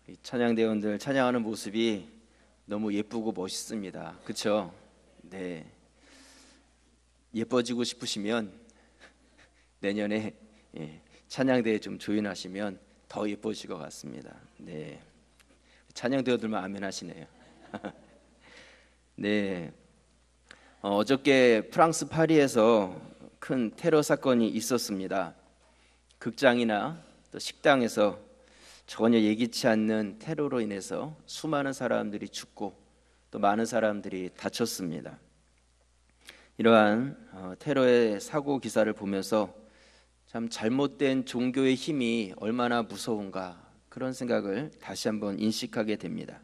이 찬양대원들 찬양하는 모습이 너무 예쁘고 멋있습니다. 그렇죠? 네. 예뻐지고 싶으시면 내년에 찬양대회 좀 조인하시면 더 예뻐질 것 같습니다. 네. 찬양대원들만 아멘 하시네요. 네. 어저께 프랑스 파리에서 큰 테러 사건이 있었습니다. 극장이나 또 식당에서 전혀 예기치 않는 테러로 인해서 수많은 사람들이 죽고 또 많은 사람들이 다쳤습니다. 이러한 테러의 사고 기사를 보면서 참 잘못된 종교의 힘이 얼마나 무서운가 그런 생각을 다시 한번 인식하게 됩니다.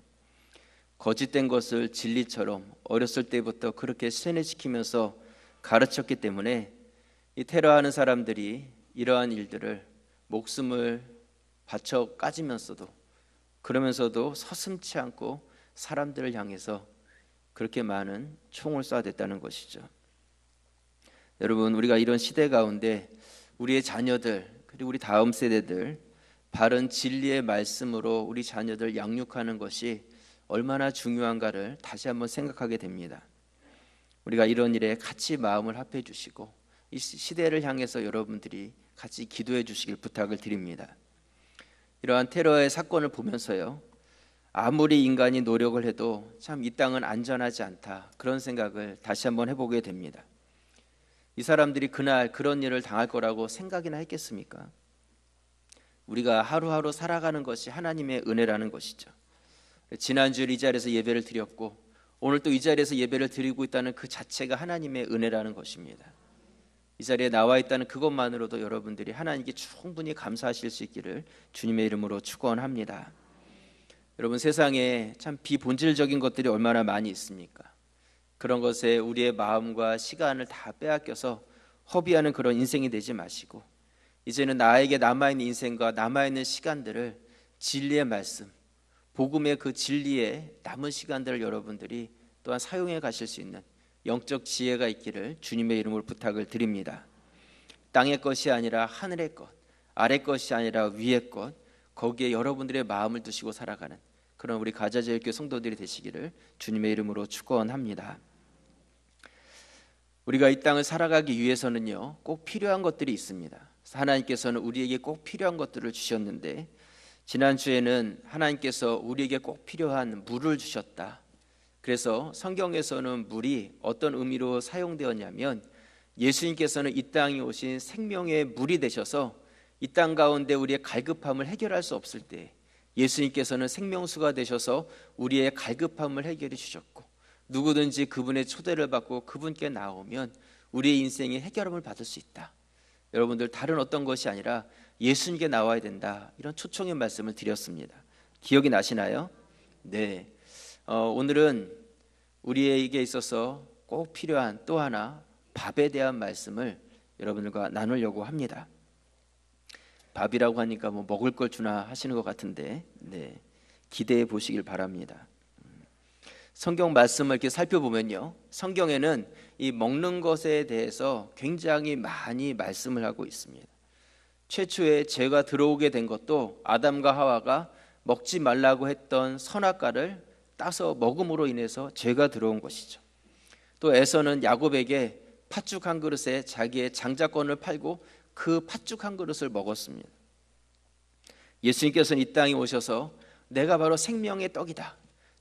거짓된 것을 진리처럼 어렸을 때부터 그렇게 세뇌시키면서 가르쳤기 때문에 이 테러하는 사람들이 이러한 일들을 목숨을 바쳐 까지면서도 그러면서도 서슴지 않고 사람들을 향해서 그렇게 많은 총을 쏴댔다는 것이죠. 여러분, 우리가 이런 시대 가운데 우리의 자녀들 그리고 우리 다음 세대들 바른 진리의 말씀으로 우리 자녀들 양육하는 것이 얼마나 중요한가를 다시 한번 생각하게 됩니다. 우리가 이런 일에 같이 마음을 합해 주시고 이 시대를 향해서 여러분들이 같이 기도해 주시길 부탁을 드립니다. 이러한 테러의 사건을 보면서요, 아무리 인간이 노력을 해도 참 이 땅은 안전하지 않다 그런 생각을 다시 한번 해보게 됩니다. 이 사람들이 그날 그런 일을 당할 거라고 생각이나 했겠습니까? 우리가 하루하루 살아가는 것이 하나님의 은혜라는 것이죠. 지난주에 이 자리에서 예배를 드렸고 오늘 또 이 자리에서 예배를 드리고 있다는 그 자체가 하나님의 은혜라는 것입니다. 이 자리에 나와 있다는 그것만으로도 여러분들이 하나님께 충분히 감사하실 수 있기를 주님의 이름으로 축원합니다. 여러분, 세상에 참 비본질적인 것들이 얼마나 많이 있습니까? 그런 것에 우리의 마음과 시간을 다 빼앗겨서 허비하는 그런 인생이 되지 마시고 이제는 나에게 남아있는 인생과 남아있는 시간들을 진리의 말씀, 복음의 그 진리에 남은 시간들을 여러분들이 또한 사용해 가실 수 있는 영적 지혜가 있기를 주님의 이름으로 부탁을 드립니다. 땅의 것이 아니라 하늘의 것, 아래 것이 아니라 위의 것, 거기에 여러분들의 마음을 두시고 살아가는 그런 우리 가자제일교회 성도들이 되시기를 주님의 이름으로 축원합니다. 우리가 이 땅을 살아가기 위해서는요, 꼭 필요한 것들이 있습니다. 하나님께서는 우리에게 꼭 필요한 것들을 주셨는데 지난주에는 하나님께서 우리에게 꼭 필요한 물을 주셨다. 그래서 성경에서는 물이 어떤 의미로 사용되었냐면 예수님께서는 이 땅에 오신 생명의 물이 되셔서 이 땅 가운데 우리의 갈급함을 해결할 수 없을 때 예수님께서는 생명수가 되셔서 우리의 갈급함을 해결해 주셨고 누구든지 그분의 초대를 받고 그분께 나오면 우리의 인생의 해결함을 받을 수 있다. 여러분들, 다른 어떤 것이 아니라 예수님께 나와야 된다, 이런 초청의 말씀을 드렸습니다. 기억이 나시나요? 네. 오늘은 우리에게 있어서 꼭 필요한 또 하나 밥에 대한 말씀을 여러분들과 나누려고 합니다. 밥이라고 하니까 뭐 먹을 걸 주나 하시는 것 같은데, 네, 기대해 보시길 바랍니다. 성경 말씀을 이렇게 살펴보면요, 성경에는 이 먹는 것에 대해서 굉장히 많이 말씀을 하고 있습니다. 최초에 죄가 들어오게 된 것도 아담과 하와가 먹지 말라고 했던 선악과를 따서 먹음으로 인해서 죄가 들어온 것이죠. 또 에서는 야곱에게 팥죽 한 그릇에 자기의 장자권을 팔고 그 팥죽 한 그릇을 먹었습니다. 예수님께서는 이 땅에 오셔서 내가 바로 생명의 떡이다,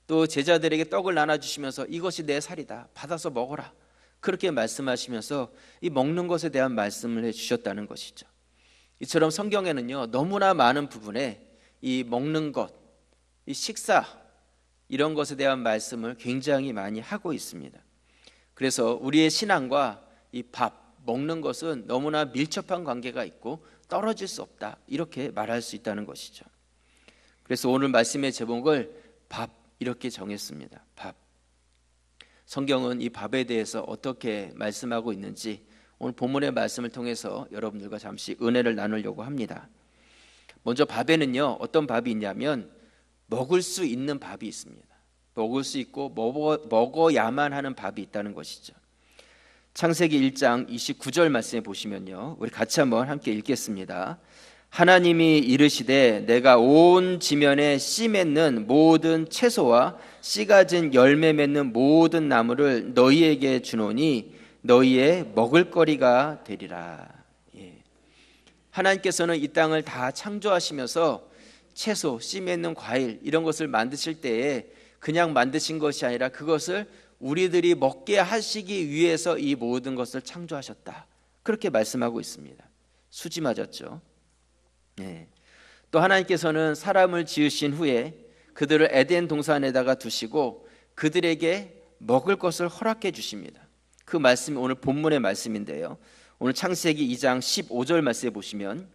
또 제자들에게 떡을 나눠주시면서 이것이 내 살이다, 받아서 먹어라, 그렇게 말씀하시면서 이 먹는 것에 대한 말씀을 해주셨다는 것이죠. 이처럼 성경에는요, 너무나 많은 부분에 이 먹는 것, 이 식사, 이런 것에 대한 말씀을 굉장히 많이 하고 있습니다. 그래서 우리의 신앙과 이 밥, 먹는 것은 너무나 밀접한 관계가 있고 떨어질 수 없다, 이렇게 말할 수 있다는 것이죠. 그래서 오늘 말씀의 제목을 밥, 이렇게 정했습니다. 밥. 성경은 이 밥에 대해서 어떻게 말씀하고 있는지 오늘 본문의 말씀을 통해서 여러분들과 잠시 은혜를 나누려고 합니다. 먼저 밥에는요, 어떤 밥이 있냐면 먹을 수 있는 밥이 있습니다. 먹을 수 있고 먹어야만 하는 밥이 있다는 것이죠. 창세기 1장 29절 말씀에 보시면요, 우리 같이 한번 함께 읽겠습니다. 하나님이 이르시되 내가 온 지면에 씨 맺는 모든 채소와 씨 가진 열매 맺는 모든 나무를 너희에게 주노니 너희의 먹을거리가 되리라. 예. 하나님께서는 이 땅을 다 창조하시면서 채소, 씨 맺는 과일 이런 것을 만드실 때에 그냥 만드신 것이 아니라 그것을 우리들이 먹게 하시기 위해서 이 모든 것을 창조하셨다. 그렇게 말씀하고 있습니다. 수지 맞았죠. 네. 또 하나님께서는 사람을 지으신 후에 그들을 에덴 동산에다가 두시고 그들에게 먹을 것을 허락해 주십니다. 그 말씀이 오늘 본문의 말씀인데요. 오늘 창세기 2장 15절 말씀에 보시면,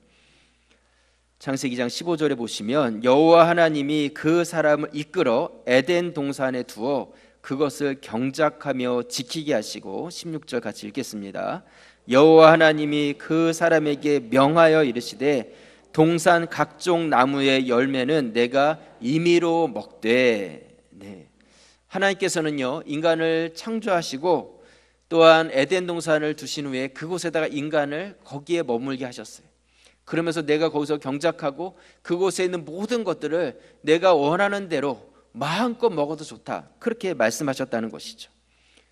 창세기 2장 15절에 보시면 여호와 하나님이 그 사람을 이끌어 에덴 동산에 두어 그것을 경작하며 지키게 하시고, 16절 같이 읽겠습니다. 여호와 하나님이 그 사람에게 명하여 이르시되 동산 각종 나무의 열매는 내가 임의로 먹되. 네. 하나님께서는요 인간을 창조하시고 또한 에덴 동산을 두신 후에 그곳에다가 인간을 거기에 머물게 하셨어요. 그러면서 내가 거기서 경작하고 그곳에 있는 모든 것들을 내가 원하는 대로 마음껏 먹어도 좋다, 그렇게 말씀하셨다는 것이죠.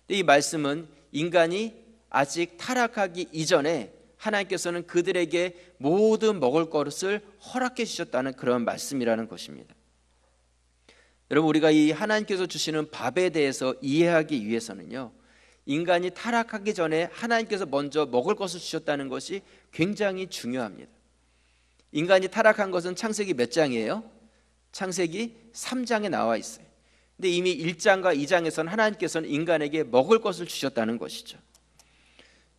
이 말씀은 인간이 아직 타락하기 이전에 하나님께서는 그들에게 모든 먹을 것을 허락해 주셨다는 그런 말씀이라는 것입니다. 여러분, 우리가 이 하나님께서 주시는 밥에 대해서 이해하기 위해서는요 인간이 타락하기 전에 하나님께서 먼저 먹을 것을 주셨다는 것이 굉장히 중요합니다. 인간이 타락한 것은 창세기 몇 장이에요? 창세기 3장에 나와 있어요. 근데 이미 1장과 2장에서는 하나님께서는 인간에게 먹을 것을 주셨다는 것이죠.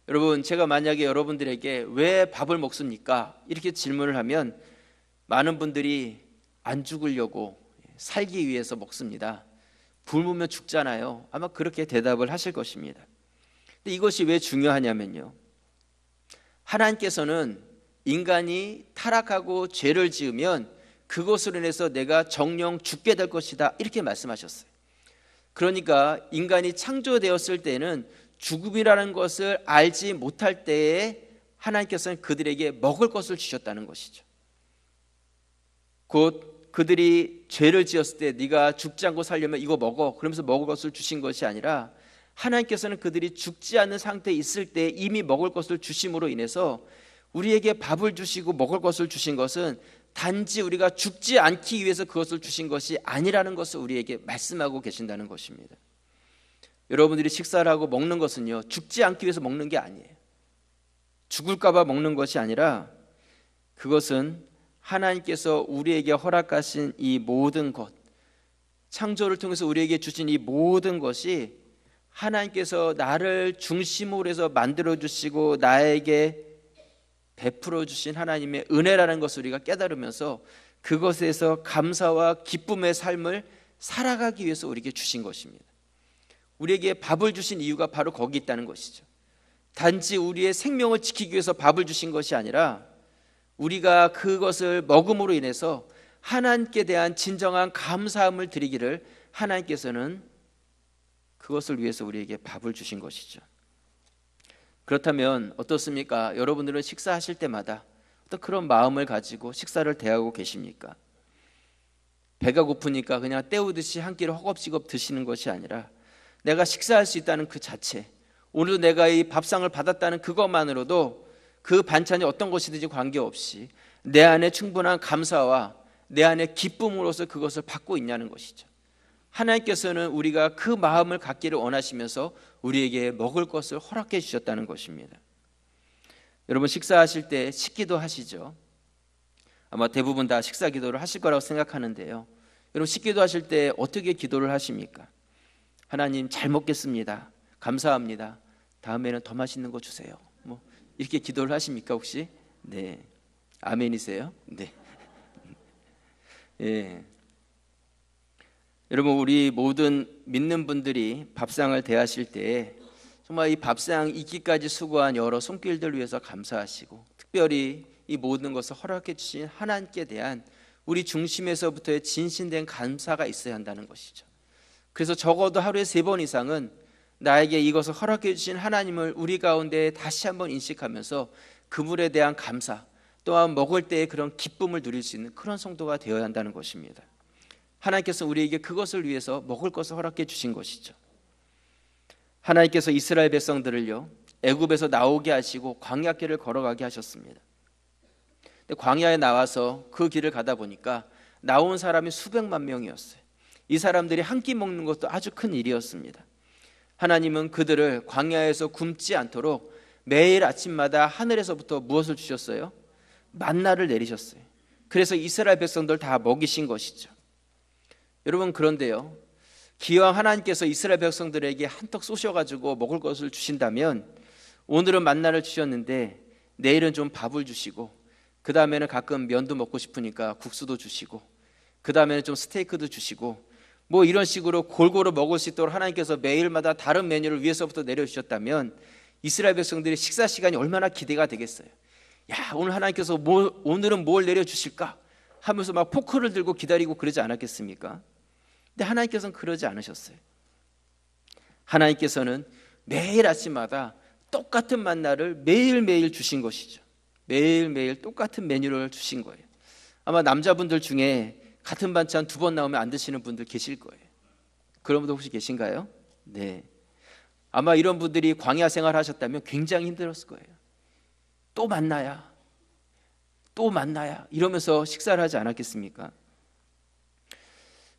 여러분, 제가 만약에 여러분들에게 왜 밥을 먹습니까? 이렇게 질문을 하면 많은 분들이 안 죽으려고, 살기 위해서 먹습니다. 굶으면 죽잖아요. 아마 그렇게 대답을 하실 것입니다. 근데 이것이 왜 중요하냐면요, 하나님께서는 인간이 타락하고 죄를 지으면 그것으로 인해서 내가 정령 죽게 될 것이다, 이렇게 말씀하셨어요. 그러니까 인간이 창조되었을 때는 죽음이라는 것을 알지 못할 때에 하나님께서는 그들에게 먹을 것을 주셨다는 것이죠. 곧 그들이 죄를 지었을 때 네가 죽지 않고 살려면 이거 먹어, 그러면서 먹을 것을 주신 것이 아니라 하나님께서는 그들이 죽지 않는 상태에 있을 때 이미 먹을 것을 주심으로 인해서 우리에게 밥을 주시고 먹을 것을 주신 것은 단지 우리가 죽지 않기 위해서 그것을 주신 것이 아니라는 것을 우리에게 말씀하고 계신다는 것입니다. 여러분들이 식사를 하고 먹는 것은요 죽지 않기 위해서 먹는 게 아니에요. 죽을까 봐 먹는 것이 아니라 그것은 하나님께서 우리에게 허락하신 이 모든 것, 창조를 통해서 우리에게 주신 이 모든 것이 하나님께서 나를 중심으로 해서 만들어 주시고 나에게 베풀어 주신 하나님의 은혜라는 것을 우리가 깨달으면서 그것에서 감사와 기쁨의 삶을 살아가기 위해서 우리에게 주신 것입니다. 우리에게 밥을 주신 이유가 바로 거기 있다는 것이죠. 단지 우리의 생명을 지키기 위해서 밥을 주신 것이 아니라 우리가 그것을 먹음으로 인해서 하나님께 대한 진정한 감사함을 드리기를 하나님께서는 그것을 위해서 우리에게 밥을 주신 것이죠. 그렇다면 어떻습니까? 여러분들은 식사하실 때마다 어떤 그런 마음을 가지고 식사를 대하고 계십니까? 배가 고프니까 그냥 때우듯이 한 끼를 허겁지겁 드시는 것이 아니라 내가 식사할 수 있다는 그 자체, 오늘도 내가 이 밥상을 받았다는 그것만으로도 그 반찬이 어떤 것이든지 관계없이 내 안에 충분한 감사와 내 안에 기쁨으로서 그것을 받고 있냐는 것이죠. 하나님께서는 우리가 그 마음을 갖기를 원하시면서 우리에게 먹을 것을 허락해 주셨다는 것입니다. 여러분, 식사하실 때 식기도 하시죠? 아마 대부분 다 식사 기도를 하실 거라고 생각하는데요, 여러분 식기도 하실 때 어떻게 기도를 하십니까? 하나님 잘 먹겠습니다, 감사합니다, 다음에는 더 맛있는 거 주세요, 뭐 이렇게 기도를 하십니까 혹시? 네, 아멘이세요? 네. 예. 여러분, 우리 모든 믿는 분들이 밥상을 대하실 때 정말 이 밥상 있기까지 수고한 여러 손길들 위해서 감사하시고, 특별히 이 모든 것을 허락해 주신 하나님께 대한 우리 중심에서부터의 진실된 감사가 있어야 한다는 것이죠. 그래서 적어도 하루에 3번 이상은 나에게 이것을 허락해 주신 하나님을 우리 가운데 다시 한번 인식하면서 그분에 대한 감사, 또한 먹을 때의 그런 기쁨을 누릴 수 있는 그런 성도가 되어야 한다는 것입니다. 하나님께서 우리에게 그것을 위해서 먹을 것을 허락해 주신 것이죠. 하나님께서 이스라엘 백성들을요, 애굽에서 나오게 하시고 광야길을 걸어가게 하셨습니다. 근데 광야에 나와서 그 길을 가다 보니까 나온 사람이 수백만 명이었어요. 이 사람들이 한 끼 먹는 것도 아주 큰 일이었습니다. 하나님은 그들을 광야에서 굶지 않도록 매일 아침마다 하늘에서부터 무엇을 주셨어요? 만나를 내리셨어요. 그래서 이스라엘 백성들 다 먹이신 것이죠. 여러분, 그런데요, 기왕 하나님께서 이스라엘 백성들에게 한턱 쏘셔가지고 먹을 것을 주신다면 오늘은 만나를 주셨는데 내일은 좀 밥을 주시고, 그 다음에는 가끔 면도 먹고 싶으니까 국수도 주시고, 그 다음에는 좀 스테이크도 주시고, 뭐 이런 식으로 골고루 먹을 수 있도록 하나님께서 매일마다 다른 메뉴를 위에서부터 내려주셨다면 이스라엘 백성들의 식사 시간이 얼마나 기대가 되겠어요. 야, 오늘 하나님께서 오늘은 뭘 내려주실까 하면서 막 포크를 들고 기다리고 그러지 않았겠습니까? 근데 하나님께서는 그러지 않으셨어요. 하나님께서는 매일 아침마다 똑같은 만나를 매일매일 주신 것이죠. 매일매일 똑같은 메뉴를 주신 거예요. 아마 남자분들 중에 같은 반찬 2번 나오면 안 드시는 분들 계실 거예요. 그런 분들 혹시 계신가요? 네. 아마 이런 분들이 광야 생활 하셨다면 굉장히 힘들었을 거예요. 또 만나야, 또 만나야 이러면서 식사를 하지 않았겠습니까?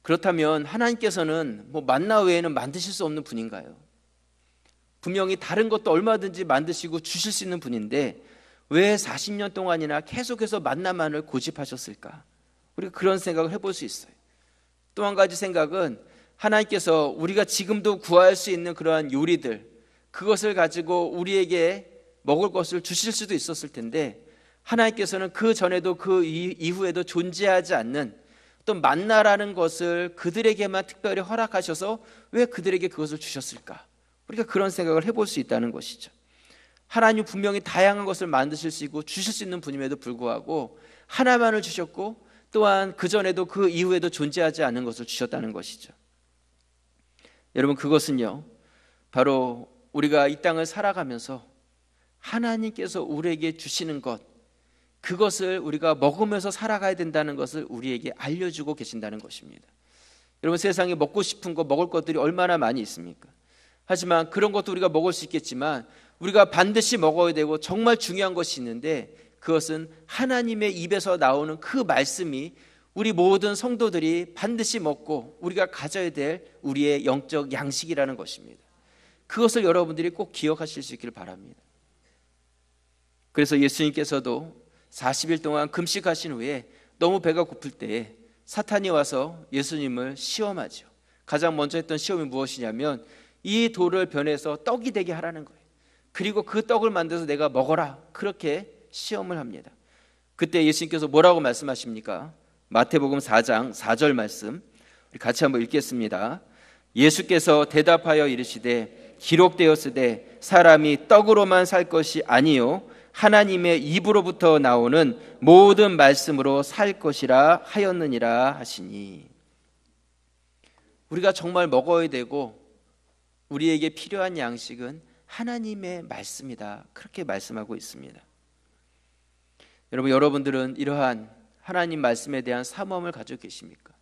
그렇다면 하나님께서는 뭐 만나 외에는 만드실 수 없는 분인가요? 분명히 다른 것도 얼마든지 만드시고 주실 수 있는 분인데 왜 40년 동안이나 계속해서 만나만을 고집하셨을까? 우리가 그런 생각을 해볼 수 있어요. 또 한 가지 생각은 하나님께서 우리가 지금도 구할 수 있는 그러한 요리들, 그것을 가지고 우리에게 먹을 것을 주실 수도 있었을 텐데 하나님께서는 그 전에도 그 이후에도 존재하지 않는 또 만나라는 것을 그들에게만 특별히 허락하셔서 왜 그들에게 그것을 주셨을까? 우리가 그런 생각을 해볼 수 있다는 것이죠. 하나님 분명히 다양한 것을 만드실 수 있고 주실 수 있는 분임에도 불구하고 하나만을 주셨고 또한 그 전에도 그 이후에도 존재하지 않은 것을 주셨다는 것이죠. 여러분, 그것은요, 바로 우리가 이 땅을 살아가면서 하나님께서 우리에게 주시는 것, 그것을 우리가 먹으면서 살아가야 된다는 것을 우리에게 알려주고 계신다는 것입니다. 여러분, 세상에 먹고 싶은 거, 먹을 것들이 얼마나 많이 있습니까? 하지만 그런 것도 우리가 먹을 수 있겠지만 우리가 반드시 먹어야 되고 정말 중요한 것이 있는데 그것은 하나님의 입에서 나오는 그 말씀이 우리 모든 성도들이 반드시 먹고 우리가 가져야 될 우리의 영적 양식이라는 것입니다. 그것을 여러분들이 꼭 기억하실 수 있기를 바랍니다. 그래서 예수님께서도 40일 동안 금식하신 후에 너무 배가 고플 때에 사탄이 와서 예수님을 시험하죠. 가장 먼저 했던 시험이 무엇이냐면 이 돌을 변해서 떡이 되게 하라는 거예요. 그리고 그 떡을 만들어서 내가 먹어라, 그렇게 시험을 합니다. 그때 예수님께서 뭐라고 말씀하십니까? 마태복음 4장 4절 말씀 우리 같이 한번 읽겠습니다. 예수께서 대답하여 이르시되 기록되었으되 사람이 떡으로만 살 것이 아니요 하나님의 입으로부터 나오는 모든 말씀으로 살 것이라 하였느니라 하시니, 우리가 정말 먹어야 되고 우리에게 필요한 양식은 하나님의 말씀이다, 그렇게 말씀하고 있습니다. 여러분들은 이러한 하나님 말씀에 대한 사모함을 가지고 계십니까?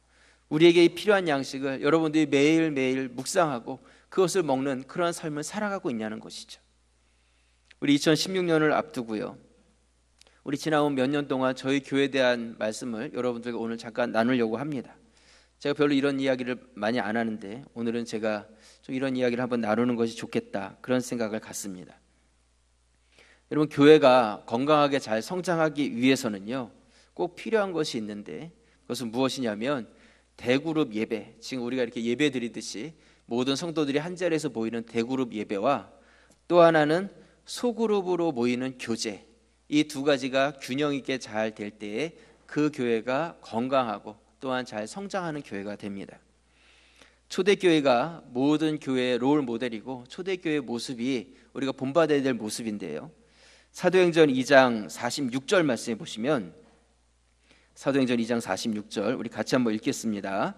우리에게 필요한 양식을 여러분들이 매일매일 묵상하고 그것을 먹는 그러한 삶을 살아가고 있냐는 것이죠. 우리 2016년을 앞두고요, 우리 지나온 몇 년 동안 저희 교회에 대한 말씀을 여러분들과 오늘 잠깐 나누려고 합니다. 제가 별로 이런 이야기를 많이 안 하는데 오늘은 제가 좀 이런 이야기를 한번 나누는 것이 좋겠다, 그런 생각을 갖습니다. 여러분, 교회가 건강하게 잘 성장하기 위해서는요 꼭 필요한 것이 있는데 그것은 무엇이냐면 대그룹 예배, 지금 우리가 이렇게 예배 드리듯이 모든 성도들이 한 자리에서 모이는 대그룹 예배와 또 하나는 소그룹으로 모이는 교제, 이 두 가지가 균형 있게 잘 될 때에 그 교회가 건강하고 또한 잘 성장하는 교회가 됩니다. 초대교회가 모든 교회의 롤 모델이고 초대교회의 모습이 우리가 본받아야 될 모습인데요, 사도행전 2장 46절 말씀해 보시면, 사도행전 2장 46절 우리 같이 한번 읽겠습니다.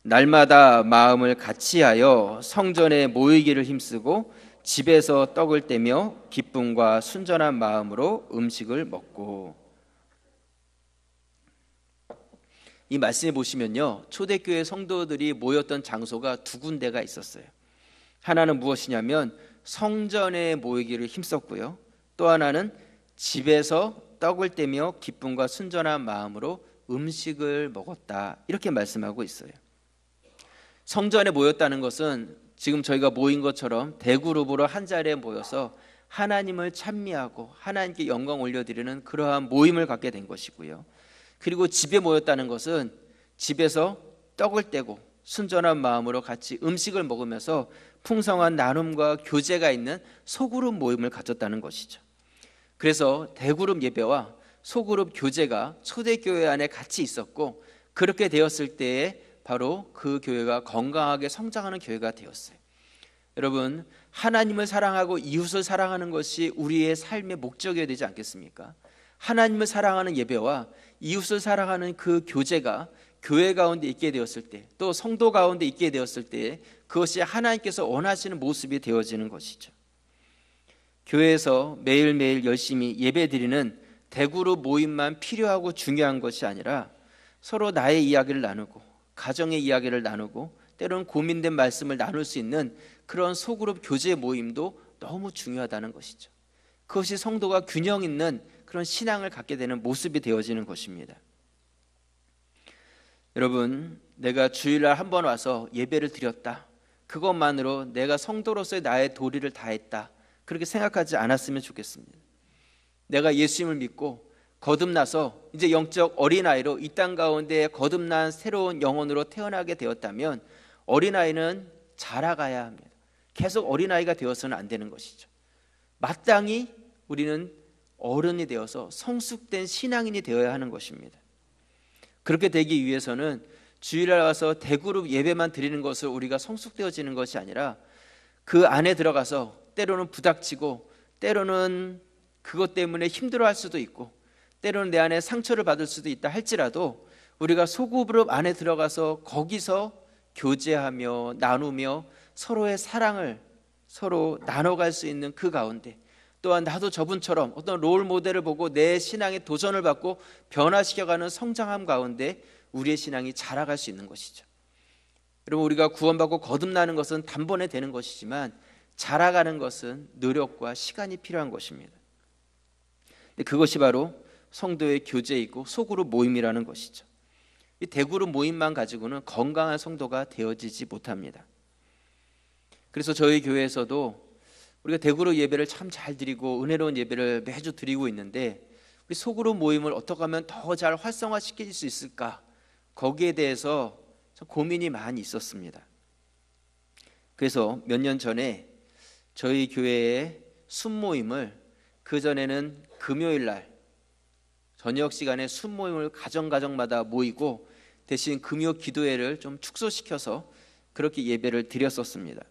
날마다 마음을 같이하여 성전에 모이기를 힘쓰고 집에서 떡을 떼며 기쁨과 순전한 마음으로 음식을 먹고. 이 말씀에 보시면요, 초대교회 성도들이 모였던 장소가 두 군데가 있었어요. 하나는 무엇이냐면 성전에 모이기를 힘썼고요, 또 하나는 집에서 떡을 떼며 기쁨과 순전한 마음으로 음식을 먹었다, 이렇게 말씀하고 있어요. 성전에 모였다는 것은 지금 저희가 모인 것처럼 대그룹으로 한 자리에 모여서 하나님을 찬미하고 하나님께 영광 올려드리는 그러한 모임을 갖게 된 것이고요, 그리고 집에 모였다는 것은 집에서 떡을 떼고 순전한 마음으로 같이 음식을 먹으면서 풍성한 나눔과 교제가 있는 소그룹 모임을 가졌다는 것이죠. 그래서 대그룹 예배와 소그룹 교제가 초대교회 안에 같이 있었고, 그렇게 되었을 때에 바로 그 교회가 건강하게 성장하는 교회가 되었어요. 여러분, 하나님을 사랑하고 이웃을 사랑하는 것이 우리의 삶의 목적이어야 되지 않겠습니까? 하나님을 사랑하는 예배와 이웃을 사랑하는 그 교제가 교회 가운데 있게 되었을 때, 또 성도 가운데 있게 되었을 때 그것이 하나님께서 원하시는 모습이 되어지는 것이죠. 교회에서 매일매일 열심히 예배드리는 대그룹 모임만 필요하고 중요한 것이 아니라 서로 나의 이야기를 나누고 가정의 이야기를 나누고 때로는 고민된 말씀을 나눌 수 있는 그런 소그룹 교제 모임도 너무 중요하다는 것이죠. 그것이 성도가 균형 있는 그런 신앙을 갖게 되는 모습이 되어지는 것입니다. 여러분, 내가 주일날 한 번 와서 예배를 드렸다, 그것만으로 내가 성도로서의 나의 도리를 다했다, 그렇게 생각하지 않았으면 좋겠습니다. 내가 예수님을 믿고 거듭나서 이제 영적 어린아이로 이 땅 가운데 거듭난 새로운 영혼으로 태어나게 되었다면 어린아이는 자라가야 합니다. 계속 어린아이가 되어서는 안 되는 것이죠. 마땅히 우리는 어른이 되어서 성숙된 신앙인이 되어야 하는 것입니다. 그렇게 되기 위해서는 주일날 와서 대그룹 예배만 드리는 것을 우리가 성숙되어지는 것이 아니라 그 안에 들어가서 때로는 부닥치고 때로는 그것 때문에 힘들어할 수도 있고 때로는 내 안에 상처를 받을 수도 있다 할지라도 우리가 소그룹 안에 들어가서 거기서 교제하며 나누며 서로의 사랑을 서로 나눠갈 수 있는 그 가운데, 또한 나도 저분처럼 어떤 롤 모델을 보고 내 신앙에 도전을 받고 변화시켜가는 성장함 가운데 우리의 신앙이 자라갈 수 있는 것이죠. 여러분, 우리가 구원받고 거듭나는 것은 단번에 되는 것이지만 자라가는 것은 노력과 시간이 필요한 것입니다. 그것이 바로 성도의 교제이고 소그룹 모임이라는 것이죠. 이 대그룹 모임만 가지고는 건강한 성도가 되어지지 못합니다. 그래서 저희 교회에서도 우리가 대그룹 예배를 참 잘 드리고 은혜로운 예배를 매주 드리고 있는데, 우리 소그룹 모임을 어떻게 하면 더 잘 활성화시킬 수 있을까, 거기에 대해서 참 고민이 많이 있었습니다. 그래서 몇 년 전에 저희 교회의 순모임을, 그전에는 금요일 날 저녁 시간에 순모임을 가정마다 모이고 대신 금요 기도회를 좀 축소시켜서 그렇게 예배를 드렸었습니다.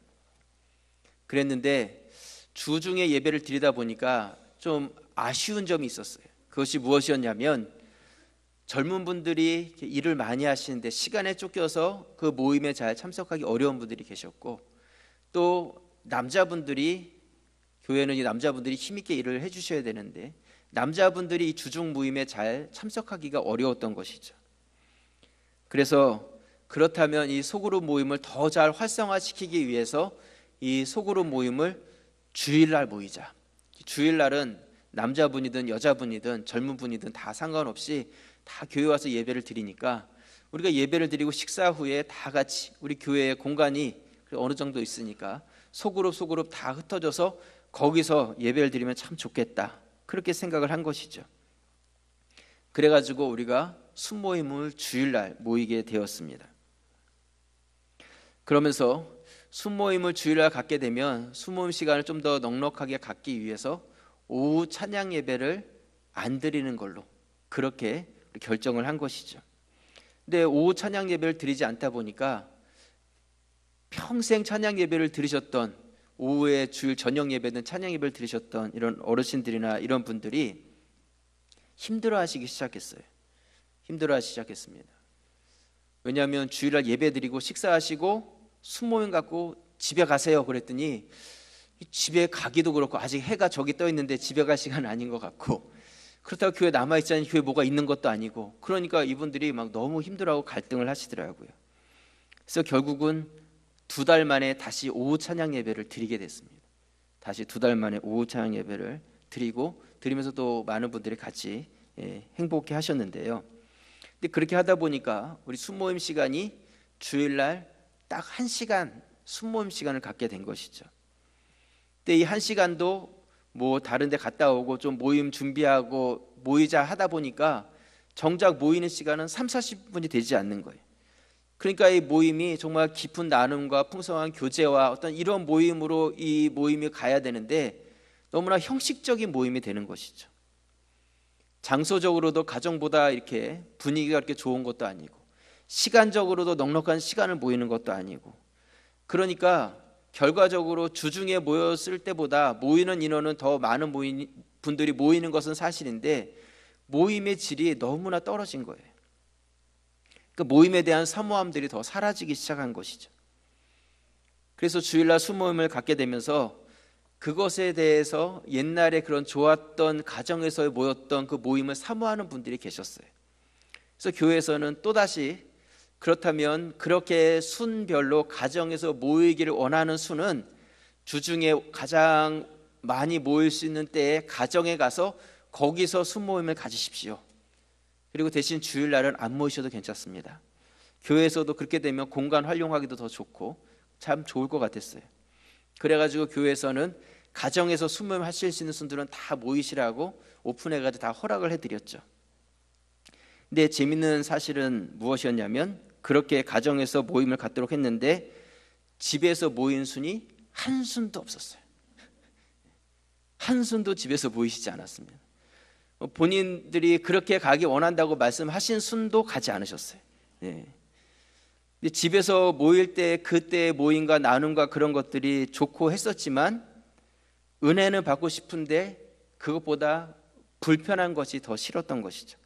그랬는데 주중에 예배를 드리다 보니까 좀 아쉬운 점이 있었어요. 그것이 무엇이었냐면, 젊은 분들이 일을 많이 하시는데 시간에 쫓겨서 그 모임에 잘 참석하기 어려운 분들이 계셨고, 또 남자분들이, 교회는 이 남자분들이 힘있게 일을 해주셔야 되는데 남자분들이 이 주중 모임에 잘 참석하기가 어려웠던 것이죠. 그래서 그렇다면 이 소그룹 모임을 더 잘 활성화시키기 위해서 이 소그룹 모임을 주일날 모이자. 주일날은 남자분이든 여자분이든 젊은 분이든 다 상관없이 다 교회 와서 예배를 드리니까 우리가 예배를 드리고 식사 후에 다 같이 우리 교회의 공간이 어느 정도 있으니까 소그룹 다 흩어져서 거기서 예배를 드리면 참 좋겠다, 그렇게 생각을 한 것이죠. 그래가지고 우리가 순모임을 주일날 모이게 되었습니다. 그러면서 순모임을 주일날 갖게 되면 순모임 시간을 좀 더 넉넉하게 갖기 위해서 오후 찬양 예배를 안 드리는 걸로 그렇게 결정을 한 것이죠. 근데 오후 찬양 예배를 드리지 않다 보니까 평생 찬양 예배를 들으셨던, 오후에 주일 저녁 예배든 찬양 예배를 들으셨던 이런 어르신들이나 이런 분들이 힘들어하시기 시작했어요. 힘들어하시기 시작했습니다. 왜냐하면 주일날 예배 드리고 식사하시고 순모임 갖고 집에 가세요 그랬더니 집에 가기도 그렇고 아직 해가 저기 떠 있는데 집에 갈 시간 아닌 것 같고, 그렇다고 교회 남아있자니 교회 뭐가 있는 것도 아니고, 그러니까 이분들이 막 너무 힘들어하고 갈등을 하시더라고요. 그래서 결국은 2달 만에 다시 오후 찬양 예배를 드리게 됐습니다. 다시 2달 만에 오후 찬양 예배를 드리면서 또 많은 분들이 같이 행복해 하셨는데요. 근데 그렇게 하다 보니까 우리 순모임 시간이 주일날 딱 1시간 순모임 시간을 갖게 된 것이죠. 근데 이 1시간도 뭐 다른 데 갔다 오고 좀 모임 준비하고 모이자 하다 보니까 정작 모이는 시간은 30-40분이 되지 않는 거예요. 그러니까 이 모임이 정말 깊은 나눔과 풍성한 교제와 어떤 이런 모임으로 이 모임이 가야 되는데 너무나 형식적인 모임이 되는 것이죠. 장소적으로도 가정보다 이렇게 분위기가 그렇게 좋은 것도 아니고, 시간적으로도 넉넉한 시간을 모이는 것도 아니고, 그러니까 결과적으로 주중에 모였을 때보다 모이는 인원은 더 많은 분들이 모이는 것은 사실인데 모임의 질이 너무나 떨어진 거예요. 그 모임에 대한 사모함들이 더 사라지기 시작한 것이죠. 그래서 주일날 수모임을 갖게 되면서 그것에 대해서 옛날에 그런 좋았던 가정에서 모였던 그 모임을 사모하는 분들이 계셨어요. 그래서 교회에서는 또다시 그렇다면 그렇게 순별로 가정에서 모이기를 원하는 수는 주중에 가장 많이 모일 수 있는 때에 가정에 가서 거기서 순모임을 가지십시오. 그리고 대신 주일날은 안 모이셔도 괜찮습니다. 교회에서도 그렇게 되면 공간 활용하기도 더 좋고 참 좋을 것 같았어요. 그래가지고 교회에서는 가정에서 순모임 하실 수 있는 분들은 다 모이시라고 오픈해가지고 다 허락을 해드렸죠. 근데 재밌는 사실은 무엇이었냐면 그렇게 가정에서 모임을 갖도록 했는데 집에서 모인 순이 한 순도 없었어요. 한 순도 집에서 모이시지 않았습니다. 본인들이 그렇게 가기 원한다고 말씀하신 순도 가지 않으셨어요. 네. 근데 집에서 모일 때 그때의 모임과 나눔과 그런 것들이 좋고 했었지만 은혜는 받고 싶은데 그것보다 불편한 것이 더 싫었던 것이죠.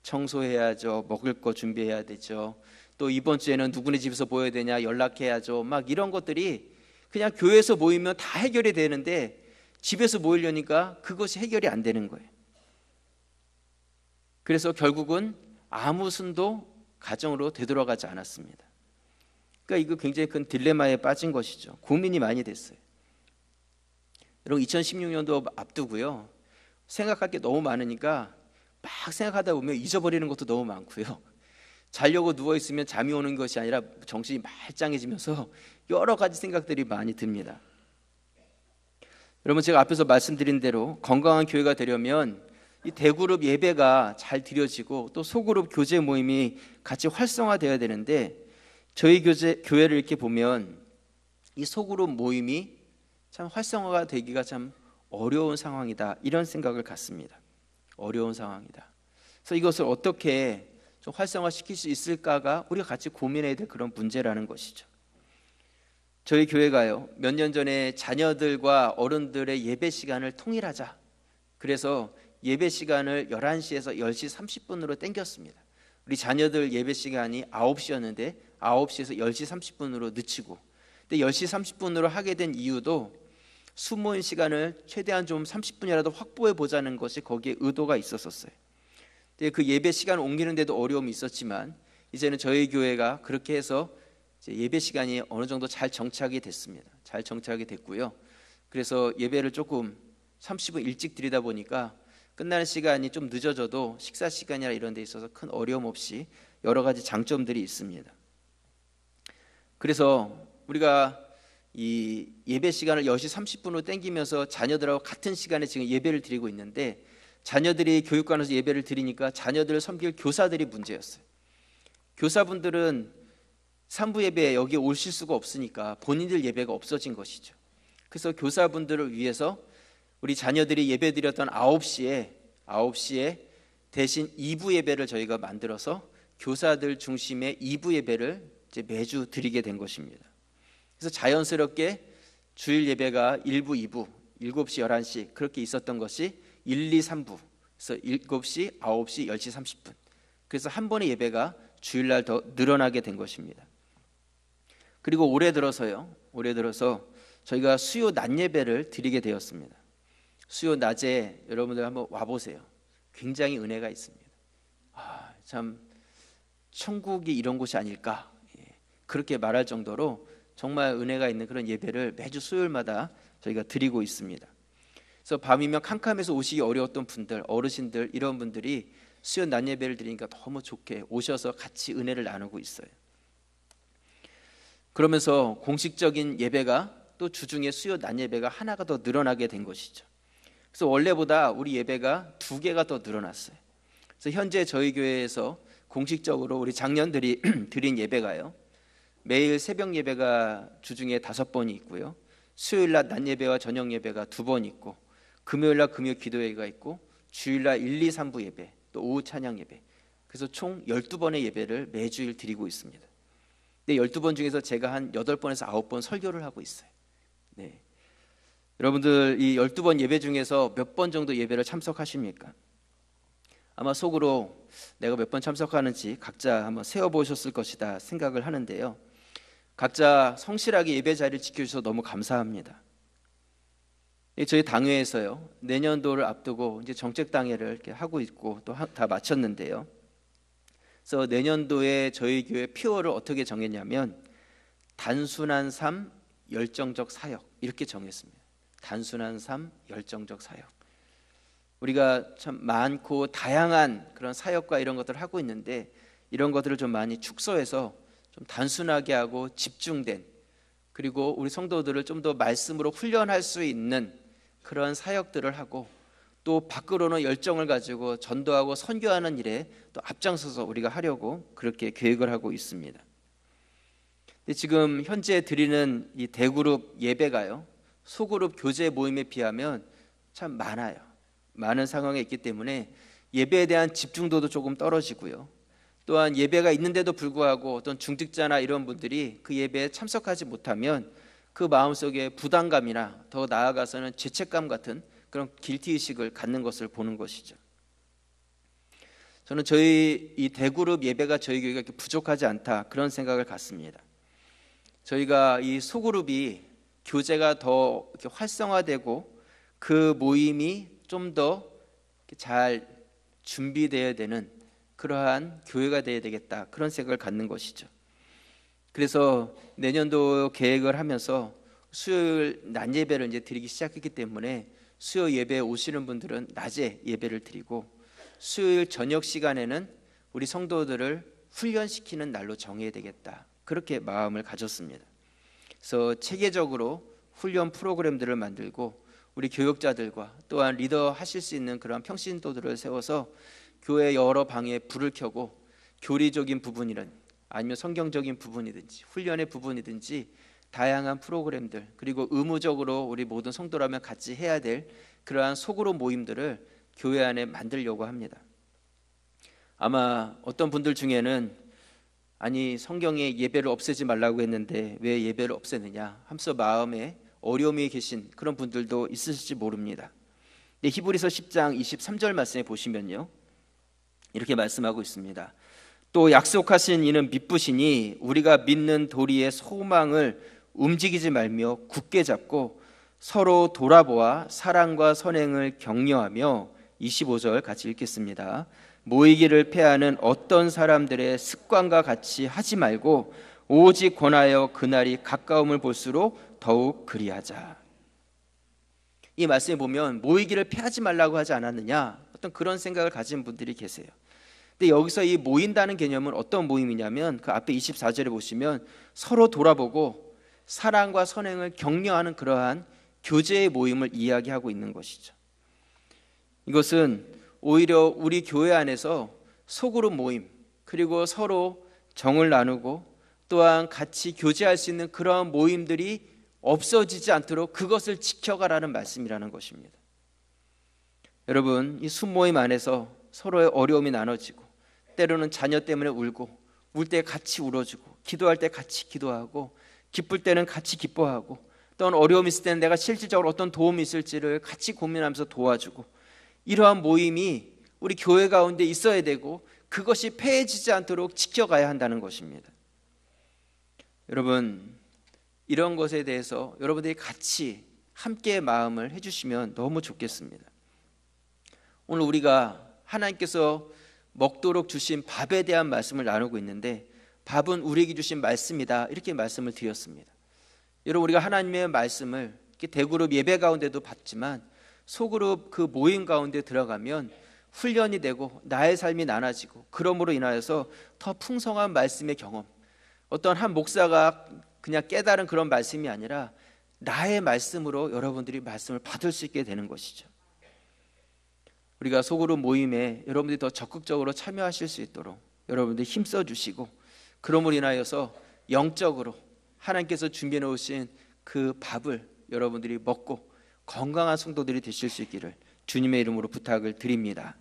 청소해야죠. 먹을 거 준비해야 되죠. 또 이번 주에는 누구네 집에서 모여야 되냐 연락해야죠. 막 이런 것들이 그냥 교회에서 모이면 다 해결이 되는데 집에서 모이려니까 그것이 해결이 안 되는 거예요. 그래서 결국은 아무 순도 가정으로 되돌아가지 않았습니다. 그러니까 이거 굉장히 큰 딜레마에 빠진 것이죠. 고민이 많이 됐어요. 여러분 2016년도 앞두고요. 생각할 게 너무 많으니까 막 생각하다 보면 잊어버리는 것도 너무 많고요. 자려고 누워있으면 잠이 오는 것이 아니라 정신이 말짱해지면서 여러 가지 생각들이 많이 듭니다. 여러분 제가 앞에서 말씀드린 대로 건강한 교회가 되려면 이 대그룹 예배가 잘 드려지고 또 소그룹 교제 모임이 같이 활성화되어야 되는데 저희 교회를 이렇게 보면 이 소그룹 모임이 참 활성화가 되기가 참 어려운 상황이다 이런 생각을 갖습니다. 어려운 상황이다. 그래서 이것을 어떻게 좀 활성화시킬 수 있을까가 우리가 같이 고민해야 될 그런 문제라는 것이죠. 저희 교회가요 몇 년 전에 자녀들과 어른들의 예배 시간을 통일하자 그래서 예배 시간을 11시에서 10시 30분으로 땡겼습니다. 우리 자녀들 예배 시간이 9시였는데 9시에서 10시 30분으로 늦추고 근데 10시 30분으로 하게 된 이유도 수모임 시간을 최대한 좀 30분이라도 확보해 보자는 것이 거기에 의도가 있었어요. 그 예배 시간을 옮기는 데도 어려움이 있었지만 이제는 저희 교회가 그렇게 해서 이제 예배 시간이 어느 정도 잘 정착이 됐습니다. 잘 정착이 됐고요. 그래서 예배를 조금 30분 일찍 드리다 보니까 끝나는 시간이 좀 늦어져도 식사 시간이나 이런 데 있어서 큰 어려움 없이 여러 가지 장점들이 있습니다. 그래서 우리가 이 예배 시간을 10시 30분으로 땡기면서 자녀들하고 같은 시간에 지금 예배를 드리고 있는데 자녀들이 교육관에서 예배를 드리니까 자녀들을 섬길 교사들이 문제였어요. 교사분들은 3부 예배에 여기 오실 수가 없으니까 본인들 예배가 없어진 것이죠. 그래서 교사분들을 위해서 우리 자녀들이 예배 드렸던 9시에 대신 2부 예배를 저희가 만들어서 교사들 중심의 2부 예배를 이제 매주 드리게 된 것입니다. 그래서 자연스럽게 주일 예배가 1부, 2부, 7시, 11시 그렇게 있었던 것이 1, 2, 3부 그래서 7시, 9시, 10시 30분 그래서 한 번의 예배가 주일날 더 늘어나게 된 것입니다. 그리고 올해 들어서 저희가 수요 낮 예배를 드리게 되었습니다. 수요 낮에 여러분들 한번 와보세요. 굉장히 은혜가 있습니다. 참 천국이 이런 곳이 아닐까, 그렇게 말할 정도로 정말 은혜가 있는 그런 예배를 매주 수요일마다 저희가 드리고 있습니다. 그래서 밤이면 캄캄해서 오시기 어려웠던 분들, 어르신들, 이런 분들이 수요 낮 예배를 드리니까 너무 좋게 오셔서 같이 은혜를 나누고 있어요. 그러면서 공식적인 예배가 또 주중에 수요 낮 예배가 하나가 더 늘어나게 된 것이죠. 그래서 원래보다 우리 예배가 2개가 더 늘어났어요. 그래서 현재 저희 교회에서 공식적으로 우리 장년들이 드린 예배가요, 매일 새벽 예배가 주중에 5번이 있고요, 수요일날 낮 예배와 저녁 예배가 2번 있고, 금요일날 금요 기도회가 있고, 주일날 1, 2, 3부 예배, 또 오후 찬양 예배, 그래서 총 12번의 예배를 매주일 드리고 있습니다. 근데 12번 중에서 제가 한 8번에서 9번 설교를 하고 있어요. 네. 여러분들 이 12번 예배 중에서 몇 번 정도 예배를 참석하십니까? 아마 속으로 내가 몇 번 참석하는지 각자 한번 세어보셨을 것이다 생각을 하는데요, 각자 성실하게 예배 자리를 지켜주셔서 너무 감사합니다. 저희 당회에서요, 내년도를 앞두고 이제 정책당회를 이렇게 하고 있고 또 다 마쳤는데요, 그래서 내년도에 저희 교회 표어를 어떻게 정했냐면 단순한 삶, 열정적 사역, 이렇게 정했습니다. 단순한 삶, 열정적 사역. 우리가 참 많고 다양한 그런 사역과 이런 것들을 하고 있는데, 이런 것들을 좀 많이 축소해서 좀 단순하게 하고 집중된, 그리고 우리 성도들을 좀 더 말씀으로 훈련할 수 있는 그런 사역들을 하고, 또 밖으로는 열정을 가지고 전도하고 선교하는 일에 또 앞장서서 우리가 하려고 그렇게 계획을 하고 있습니다. 근데 지금 현재 드리는 이 대그룹 예배가요, 소그룹 교제 모임에 비하면 참 많아요. 많은 상황에 있기 때문에 예배에 대한 집중도도 조금 떨어지고요, 또한 예배가 있는데도 불구하고 어떤 중직자나 이런 분들이 그 예배에 참석하지 못하면 그 마음속에 부담감이나 더 나아가서는 죄책감 같은 그런 길티의식을 갖는 것을 보는 것이죠. 저는 저희 이 대그룹 예배가 저희 교회가 이렇게 부족하지 않다, 그런 생각을 갖습니다. 저희가 이 소그룹이 교제가 더 이렇게 활성화되고 그 모임이 좀 더 잘 준비되어야 되는 그러한 교회가 되어야 되겠다, 그런 생각을 갖는 것이죠. 그래서 내년도 계획을 하면서 수요일 낮 예배를 이제 드리기 시작했기 때문에 수요 예배에 오시는 분들은 낮에 예배를 드리고, 수요일 저녁 시간에는 우리 성도들을 훈련시키는 날로 정해야 되겠다, 그렇게 마음을 가졌습니다. 그래서 체계적으로 훈련 프로그램들을 만들고 우리 교역자들과 또한 리더 하실 수 있는 그런 평신도들을 세워서 교회 여러 방에 불을 켜고 교리적인 부분이든 아니면 성경적인 부분이든지 훈련의 부분이든지 다양한 프로그램들, 그리고 의무적으로 우리 모든 성도라면 같이 해야 될 그러한 소그룹 모임들을 교회 안에 만들려고 합니다. 아마 어떤 분들 중에는 아니 성경에 예배를 없애지 말라고 했는데 왜 예배를 없애느냐 하면서 마음에 어려움이 계신 그런 분들도 있으실지 모릅니다. 근데 히브리서 10장 23절 말씀에 보시면요, 이렇게 말씀하고 있습니다. 또 약속하신 이는 미쁘시니 우리가 믿는 도리의 소망을 움직이지 말며 굳게 잡고 서로 돌아보아 사랑과 선행을 격려하며, 25절 같이 읽겠습니다. 모이기를 패하는 어떤 사람들의 습관과 같이 하지 말고 오직 권하여 그날이 가까움을 볼수록 더욱 그리하자. 이 말씀에 보면 모이기를 패하지 말라고 하지 않았느냐, 어떤 그런 생각을 가진 분들이 계세요. 근데 여기서 이 모인다는 개념은 어떤 모임이냐면 그 앞에 24절에 보시면 서로 돌아보고 사랑과 선행을 격려하는 그러한 교제의 모임을 이야기하고 있는 것이죠. 이것은 오히려 우리 교회 안에서 소그룹 모임, 그리고 서로 정을 나누고 또한 같이 교제할 수 있는 그러한 모임들이 없어지지 않도록 그것을 지켜가라는 말씀이라는 것입니다. 여러분, 이 순모임 안에서 서로의 어려움이 나눠지고, 때로는 자녀 때문에 울고, 울 때 같이 울어주고, 기도할 때 같이 기도하고, 기쁠 때는 같이 기뻐하고, 또는 어려움이 있을 때는 내가 실질적으로 어떤 도움이 있을지를 같이 고민하면서 도와주고, 이러한 모임이 우리 교회 가운데 있어야 되고 그것이 폐해지지 않도록 지켜가야 한다는 것입니다. 여러분, 이런 것에 대해서 여러분들이 같이 함께 마음을 해주시면 너무 좋겠습니다. 오늘 우리가 하나님께서 먹도록 주신 밥에 대한 말씀을 나누고 있는데, 밥은 우리에게 주신 말씀이다, 이렇게 말씀을 드렸습니다. 여러분, 우리가 하나님의 말씀을 이렇게 대그룹 예배 가운데도 받지만 소그룹 그 모임 가운데 들어가면 훈련이 되고 나의 삶이 나눠지고, 그러므로 인하여서 더 풍성한 말씀의 경험, 어떤 한 목사가 그냥 깨달은 그런 말씀이 아니라 나의 말씀으로 여러분들이 말씀을 받을 수 있게 되는 것이죠. 우리가 소그룹 모임에 여러분들이 더 적극적으로 참여하실 수 있도록 여러분들이 힘써 주시고, 그러므로 인하여서 영적으로 하나님께서 준비해 놓으신 그 밥을 여러분들이 먹고 건강한 성도들이 되실 수 있기를 주님의 이름으로 부탁을 드립니다.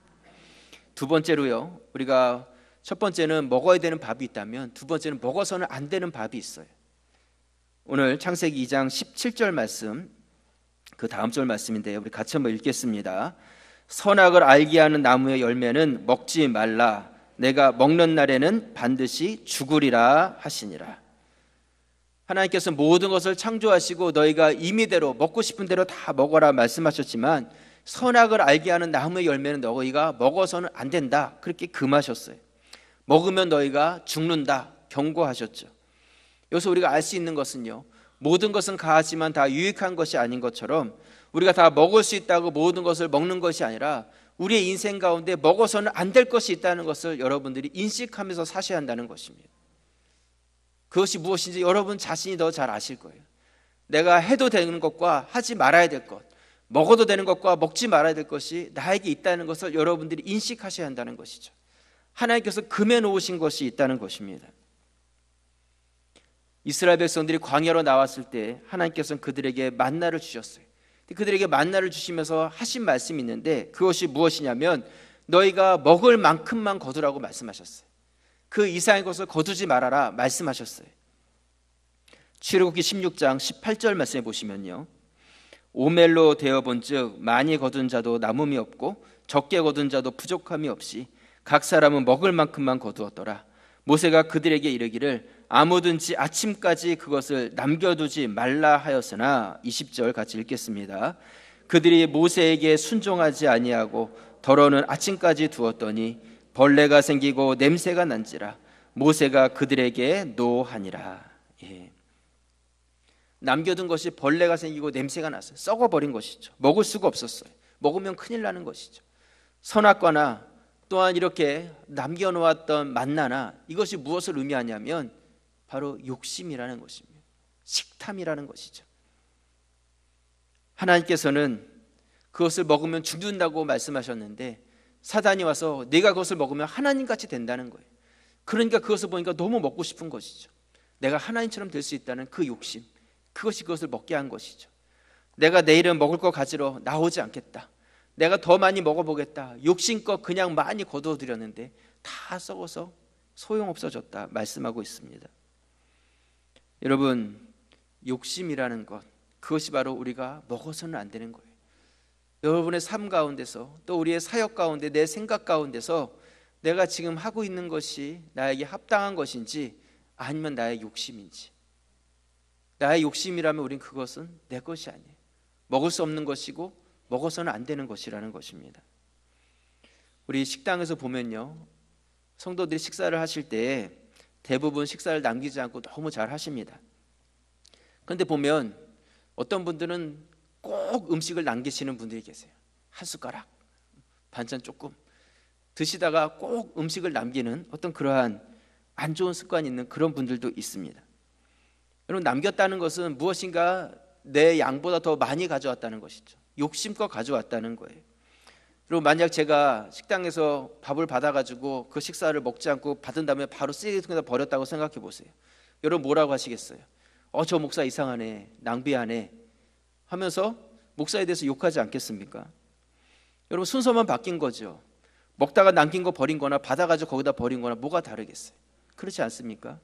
두 번째로요, 우리가 첫 번째는 먹어야 되는 밥이 있다면 두 번째는 먹어서는 안 되는 밥이 있어요. 오늘 창세기 2장 17절 말씀, 그 다음 절 말씀인데요, 우리 같이 한번 읽겠습니다. 선악을 알게 하는 나무의 열매는 먹지 말라. 내가 먹는 날에는 반드시 죽으리라 하시니라. 하나님께서 모든 것을 창조하시고 너희가 임의대로 먹고 싶은 대로 다 먹어라 말씀하셨지만, 선악을 알게 하는 나무의 열매는 너희가 먹어서는 안 된다, 그렇게 금하셨어요. 먹으면 너희가 죽는다 경고하셨죠. 여기서 우리가 알 수 있는 것은요, 모든 것은 가하지만 다 유익한 것이 아닌 것처럼 우리가 다 먹을 수 있다고 모든 것을 먹는 것이 아니라 우리의 인생 가운데 먹어서는 안 될 것이 있다는 것을 여러분들이 인식하면서 사셔야 한다는 것입니다. 그것이 무엇인지 여러분 자신이 더 잘 아실 거예요. 내가 해도 되는 것과 하지 말아야 될 것, 먹어도 되는 것과 먹지 말아야 될 것이 나에게 있다는 것을 여러분들이 인식하셔야 한다는 것이죠. 하나님께서 금해 놓으신 것이 있다는 것입니다. 이스라엘 백성들이 광야로 나왔을 때 하나님께서는 그들에게 만나를 주셨어요. 그들에게 만나를 주시면서 하신 말씀이 있는데, 그것이 무엇이냐면 너희가 먹을 만큼만 거두라고 말씀하셨어요. 그 이상의 것을 거두지 말아라 말씀하셨어요. 출애굽기 16장 18절 말씀해 보시면요, 오멜로 되어본즉 많이 거둔 자도 남음이 없고 적게 거둔 자도 부족함이 없이 각 사람은 먹을 만큼만 거두었더라. 모세가 그들에게 이르기를 아무든지 아침까지 그것을 남겨두지 말라 하였으나, 20절 같이 읽겠습니다. 그들이 모세에게 순종하지 아니하고 더러는 아침까지 두었더니 벌레가 생기고 냄새가 난지라. 모세가 그들에게 노하니라. 남겨둔 것이 벌레가 생기고 냄새가 났어요. 썩어버린 것이죠. 먹을 수가 없었어요. 먹으면 큰일 나는 것이죠. 선악과나 또한 이렇게 남겨놓았던 만나나, 이것이 무엇을 의미하냐면 바로 욕심이라는 것입니다. 식탐이라는 것이죠. 하나님께서는 그것을 먹으면 죽는다고 말씀하셨는데, 사단이 와서 네가 그것을 먹으면 하나님같이 된다는 거예요. 그러니까 그것을 보니까 너무 먹고 싶은 것이죠. 내가 하나님처럼 될 수 있다는 그 욕심, 그것이 그것을 먹게 한 것이죠. 내가 내일은 먹을 거 가지러 나오지 않겠다, 내가 더 많이 먹어보겠다, 욕심껏 그냥 많이 거두어드렸는데 다 썩어서 소용없어졌다 말씀하고 있습니다. 여러분, 욕심이라는 것, 그것이 바로 우리가 먹어서는 안 되는 거예요. 여러분의 삶 가운데서, 또 우리의 사역 가운데, 내 생각 가운데서 내가 지금 하고 있는 것이 나에게 합당한 것인지 아니면 나의 욕심인지. 나의 욕심이라면 우린 그것은 내 것이 아니에요. 먹을 수 없는 것이고 먹어서는 안 되는 것이라는 것입니다. 우리 식당에서 보면요, 성도들이 식사를 하실 때 대부분 식사를 남기지 않고 너무 잘 하십니다. 그런데 보면 어떤 분들은 꼭 음식을 남기시는 분들이 계세요. 한 숟가락, 반찬 조금 드시다가 꼭 음식을 남기는 어떤 그러한 안 좋은 습관이 있는 그런 분들도 있습니다. 여러분, 남겼다는 것은 무엇인가 내 양보다 더 많이 가져왔다는 것이죠. 욕심껏 가져왔다는 거예요. 여러분, 만약 제가 식당에서 밥을 받아가지고 그 식사를 먹지 않고 받은 다음에 바로 쓰레기통에다 버렸다고 생각해 보세요. 여러분 뭐라고 하시겠어요? 저 목사 이상하네, 낭비하네 하면서 목사에 대해서 욕하지 않겠습니까? 여러분, 순서만 바뀐 거죠. 먹다가 남긴 거 버린 거나 받아가지고 거기다 버린 거나 뭐가 다르겠어요? 그렇지 않습니까?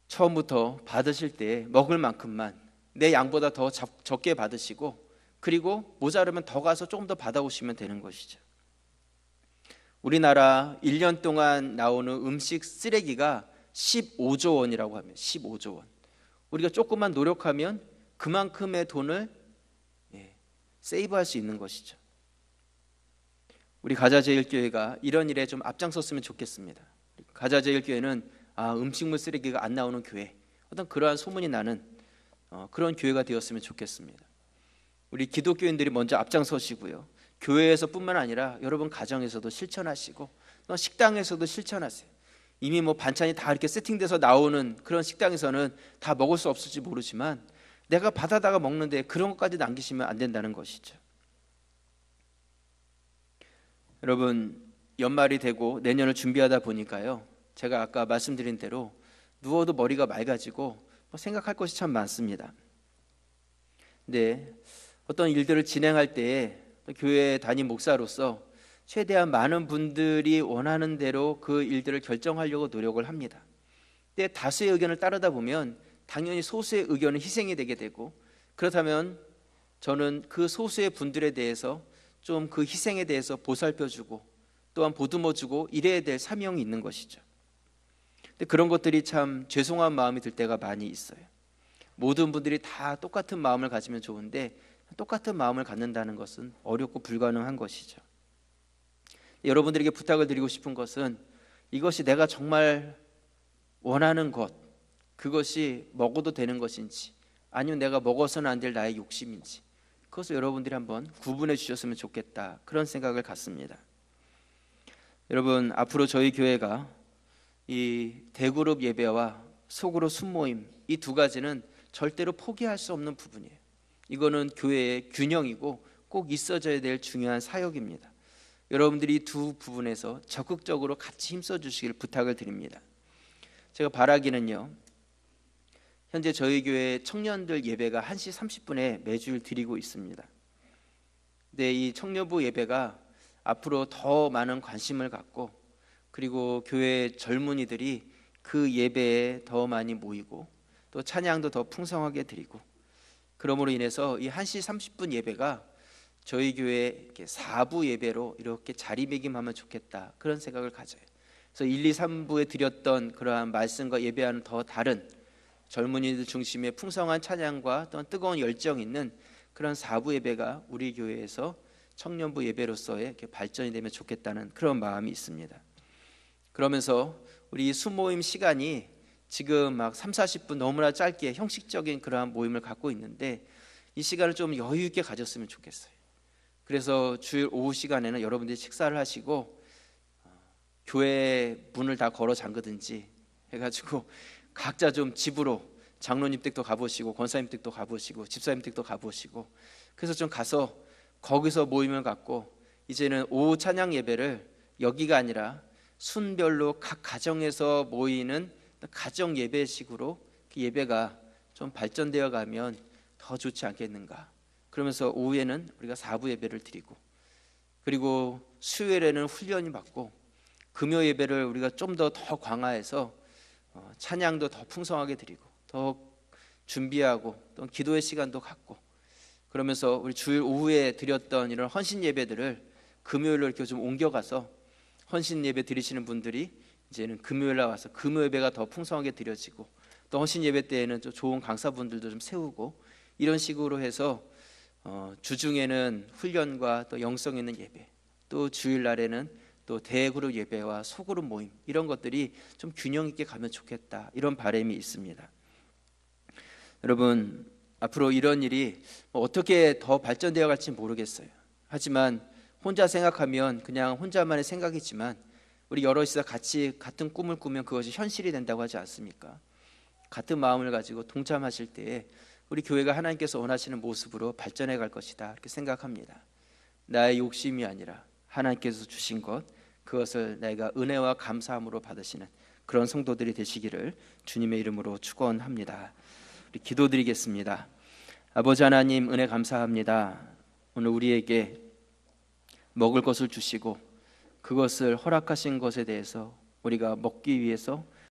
처음부터 받으실 때 먹을 만큼만 내 양보다 더 적게 받으시고, 그리고 모자르면 더 가서 조금 더 받아오시면 되는 것이죠. 우리나라 1년 동안 나오는 음식 쓰레기가 15조 원이라고 합니다. 15조 원. 우리가 조금만 노력하면 그만큼의 돈을 세이브할 수 있는 것이죠. 우리 가자제일교회가 이런 일에 좀 앞장섰으면 좋겠습니다. 가자제일교회는 음식물 쓰레기가 안 나오는 교회, 어떤 그러한 소문이 나는 그런 교회가 되었으면 좋겠습니다. 우리 기독교인들이 먼저 앞장서시고요, 교회에서뿐만 아니라 여러분 가정에서도 실천하시고 또 식당에서도 실천하세요. 이미 반찬이 다 이렇게 세팅돼서 나오는 그런 식당에서는 다 먹을 수 없을지 모르지만 내가 받아다가 먹는데 그런 것까지 남기시면 안 된다는 것이죠. 여러분, 연말이 되고 내년을 준비하다 보니까요, 제가 아까 말씀드린 대로 누워도 머리가 맑아지고 생각할 것이 참 많습니다. 근데 어떤 일들을 진행할 때에 교회 담임 목사로서 최대한 많은 분들이 원하는 대로 그 일들을 결정하려고 노력을 합니다. 근데 다수의 의견을 따르다 보면 당연히 소수의 의견은 희생이 되게 되고, 그렇다면 저는 그 소수의 분들에 대해서 좀 그 희생에 대해서 보살펴주고 또한 보듬어주고 이래야 될 사명이 있는 것이죠. 근데 그런 것들이 참 죄송한 마음이 들 때가 많이 있어요. 모든 분들이 다 똑같은 마음을 가지면 좋은데 똑같은 마음을 갖는다는 것은 어렵고 불가능한 것이죠. 여러분들에게 부탁을 드리고 싶은 것은 이것이 내가 정말 원하는 것, 그것이 먹어도 되는 것인지 아니면 내가 먹어서는 안 될 나의 욕심인지, 그것을 여러분들이 한번 구분해 주셨으면 좋겠다, 그런 생각을 갖습니다. 여러분, 앞으로 저희 교회가 이 대그룹 예배와 소그룹 순모임, 이 두 가지는 절대로 포기할 수 없는 부분이에요. 이거는 교회의 균형이고 꼭 있어져야 될 중요한 사역입니다. 여러분들이 두 부분에서 적극적으로 같이 힘써 주시길 부탁을 드립니다. 제가 바라기는요, 현재 저희 교회 청년들 예배가 1시 30분에 매주일 드리고 있습니다. 근데 이 청년부 예배가 앞으로 더 많은 관심을 갖고, 그리고 교회 젊은이들이 그 예배에 더 많이 모이고 또 찬양도 더 풍성하게 드리고, 그러므로 인해서 이 1시 30분 예배가 저희 교회 4부 예배로 이렇게 자리매김하면 좋겠다, 그런 생각을 가져요. 그래서 1, 2, 3부에 드렸던 그러한 말씀과 예배와는 더 다른 젊은이들 중심의 풍성한 찬양과 또한 뜨거운 열정 있는 그런 4부 예배가 우리 교회에서 청년부 예배로서의 이렇게 발전이 되면 좋겠다는 그런 마음이 있습니다. 그러면서 우리 수모임 시간이 지금 막 3, 40분 너무나 짧게 형식적인 그러한 모임을 갖고 있는데 이 시간을 좀 여유 있게 가졌으면 좋겠어요. 그래서 주일 오후 시간에는 여러분들이 식사를 하시고 교회 문을 다 걸어 잠그든지 해가지고 각자 좀 집으로 장로님 댁도 가보시고 권사님 댁도 가보시고 집사님 댁도 가보시고, 그래서 좀 가서 거기서 모임을 갖고 이제는 오후 찬양 예배를 여기가 아니라 순별로 각 가정에서 모이는 가정 예배식으로 그 예배가 좀 발전되어 가면 더 좋지 않겠는가. 그러면서 오후에는 우리가 4부 예배를 드리고, 그리고 수요일에는 훈련이 받고, 금요 예배를 우리가 좀 더 광화해서 찬양도 더 풍성하게 드리고 더 준비하고 또 기도의 시간도 갖고, 그러면서 우리 주일 오후에 드렸던 이런 헌신 예배들을 금요일로 이렇게 좀 옮겨가서 헌신 예배 드리시는 분들이 이제는 금요일에 와서 금요 예배가 더 풍성하게 드려지고, 또 헌신 예배 때에는 좀 좋은 강사분들도 좀 세우고, 이런 식으로 해서 주중에는 훈련과 또 영성 있는 예배, 또 주일날에는 또 대그룹 예배와 소그룹 모임, 이런 것들이 좀 균형 있게 가면 좋겠다, 이런 바람이 있습니다. 여러분, 앞으로 이런 일이 어떻게 더 발전되어 갈지 모르겠어요. 하지만 혼자 생각하면 그냥 혼자만의 생각이지만 우리 여럿이서 같이 같은 꿈을 꾸면 그것이 현실이 된다고 하지 않습니까? 같은 마음을 가지고 동참하실 때에 우리 교회가 하나님께서 원하시는 모습으로 발전해 갈 것이다, 이렇게 생각합니다. 나의 욕심이 아니라 하나님께서 주신 것, 그것을 내가 은혜와 감사함으로 받으시는 그런 성도들이 되시기를 주님의 이름으로 축원합니다. 우리 기도드리겠습니다. 아버지 하나님, 은혜 감사합니다. 오늘 우리에게 먹을 것을 주시고 그것을 허락하신 것에 대해서 우리가 먹기 위해서